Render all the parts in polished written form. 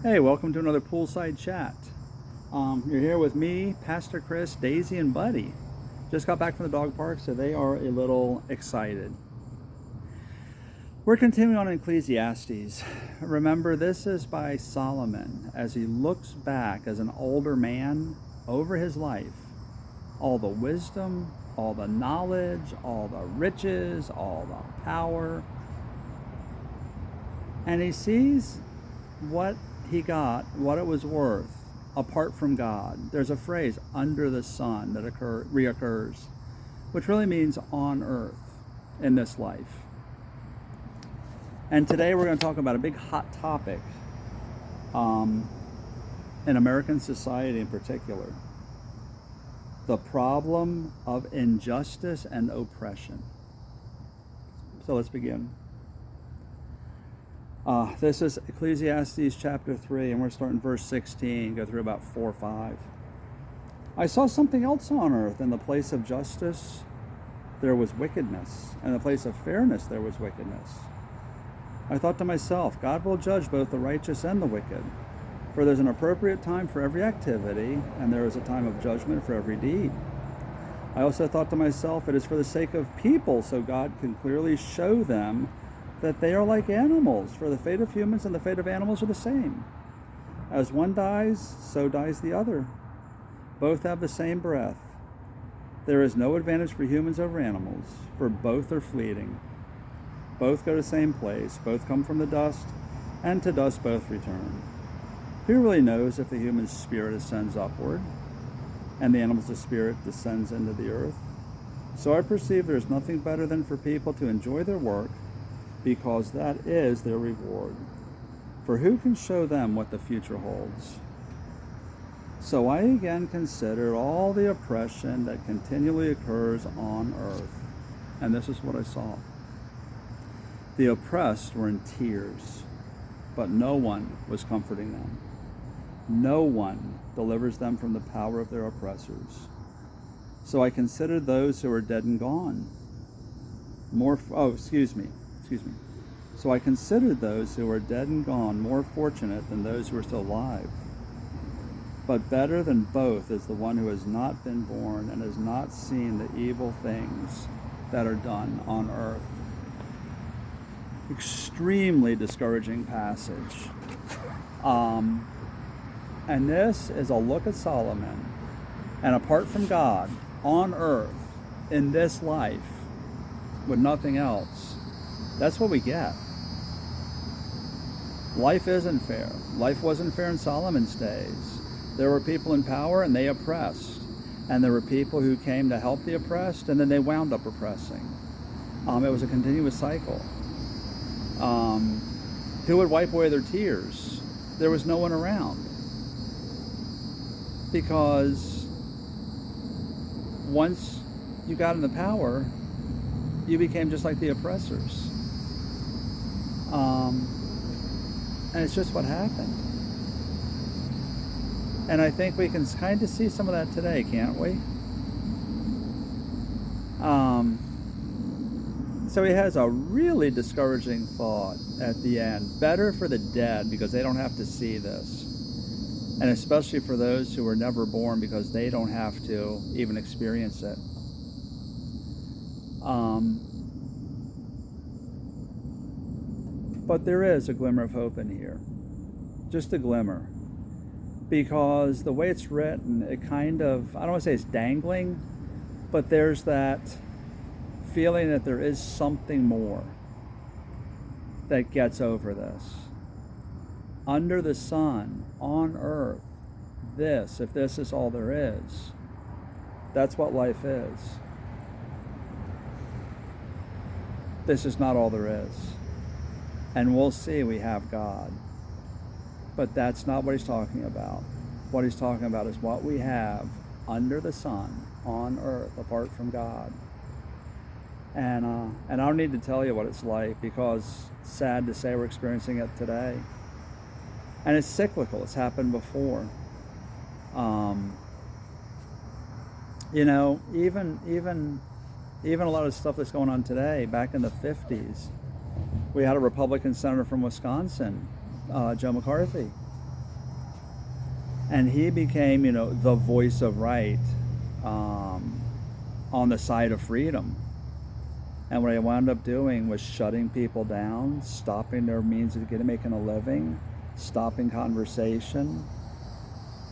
Hey, welcome to another poolside chat. You're here with me, Pastor Chris, Daisy, and Buddy. Just got back from the dog park, so they are a little excited. We're continuing on in Ecclesiastes. Remember, this is by Solomon as he looks back as an older man over his life. All the wisdom, all the knowledge, all the riches, all the power. And he sees what he got, what it was worth, apart from God. There's a phrase, under the sun, that reoccurs, which really means on earth in this life. And today we're going to talk about a big hot topic in American society in particular. The problem of injustice and oppression. So let's begin. This is Ecclesiastes chapter 3, and we're starting verse 16, go through about 4 or 5. I saw something else on earth. In the place of justice, there was wickedness. In the place of fairness, there was wickedness. I thought to myself, God will judge both the righteous and the wicked. For there's an appropriate time for every activity, and there is a time of judgment for every deed. I also thought to myself, it is for the sake of people, so God can clearly show them that they are like animals, for the fate of humans and the fate of animals are the same. As one dies, so dies the other. Both have the same breath. There is no advantage for humans over animals, for both are fleeting. Both go to the same place, both come from the dust, and to dust both return. Who really knows if the human spirit ascends upward, and the animal's spirit descends into the earth? So I perceive there is nothing better than for people to enjoy their work, because that is their reward. For who can show them what the future holds? So I again considered all the oppression that continually occurs on earth. And this is what I saw. The oppressed were in tears, but no one was comforting them. No one delivers them from the power of their oppressors. So I considered those who are dead and gone. So I considered those who are dead and gone more fortunate than those who are still alive. But better than both is the one who has not been born and has not seen the evil things that are done on earth. Extremely discouraging passage. And this is a look at Solomon, and apart from God, on earth, in this life, with nothing else, that's what we get. Life isn't fair. Life wasn't fair in Solomon's days. There were people in power and they oppressed. And there were people who came to help the oppressed, and then they wound up oppressing. It was a continuous cycle. Who would wipe away their tears? There was no one around. Because once you got into power, you became just like the oppressors. And it's just what happened. And I think we can kind of see some of that today, can't we? So he has a really discouraging thought at the end. Better for the dead, because they don't have to see this. And especially for those who were never born, because they don't have to even experience it. But there is a glimmer of hope in here. Just a glimmer. Because the way it's written, it kind of, I don't want to say it's dangling, but there's that feeling that there is something more that gets over this. Under the sun, on earth, if this is all there is, that's what life is. This is not all there is. And we'll see we have God. But that's not what he's talking about. What he's talking about is what we have under the sun, on earth, apart from God. And I don't need to tell you what it's like, because it's sad to say we're experiencing it today. And it's cyclical. It's happened before. Even a lot of stuff that's going on today, back in the 50s, we had a Republican senator from Wisconsin, Joe McCarthy, And he became, the voice of right, on the side of freedom. And what I wound up doing was shutting people down, stopping their means of making a living, stopping conversation,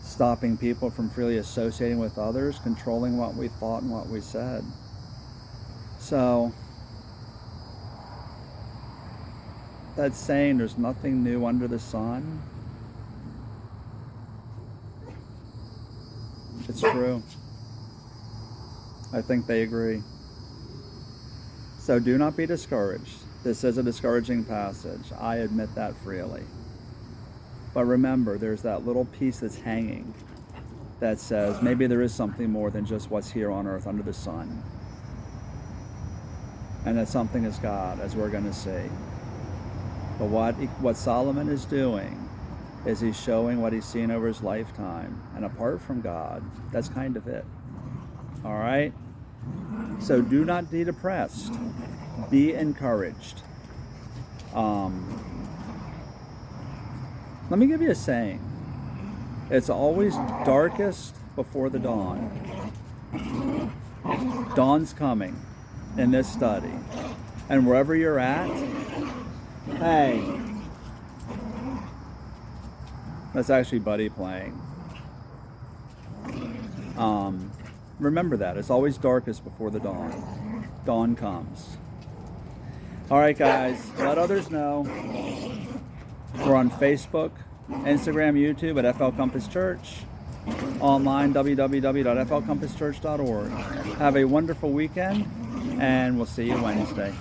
stopping people from freely associating with others, controlling what we thought and what we said. So, that's saying there's nothing new under the sun. It's true. I think they agree. So do not be discouraged. This is a discouraging passage. I admit that freely. But remember, there's that little piece that's hanging that says maybe there is something more than just what's here on earth under the sun. And that something is God, as we're going to see. But what Solomon is doing is he's showing what he's seen over his lifetime. And apart from God, that's kind of it. All right? So do not be depressed. Be encouraged. Let me give you a saying. It's always darkest before the dawn. Dawn's coming in this study. And wherever you're at, hey, that's actually Buddy playing. Remember that. It's always darkest before the dawn. Dawn comes. All right, guys. Let others know. We're on Facebook, Instagram, YouTube at FL Compass Church. Online, www.flcompasschurch.org. Have a wonderful weekend, and we'll see you Wednesday.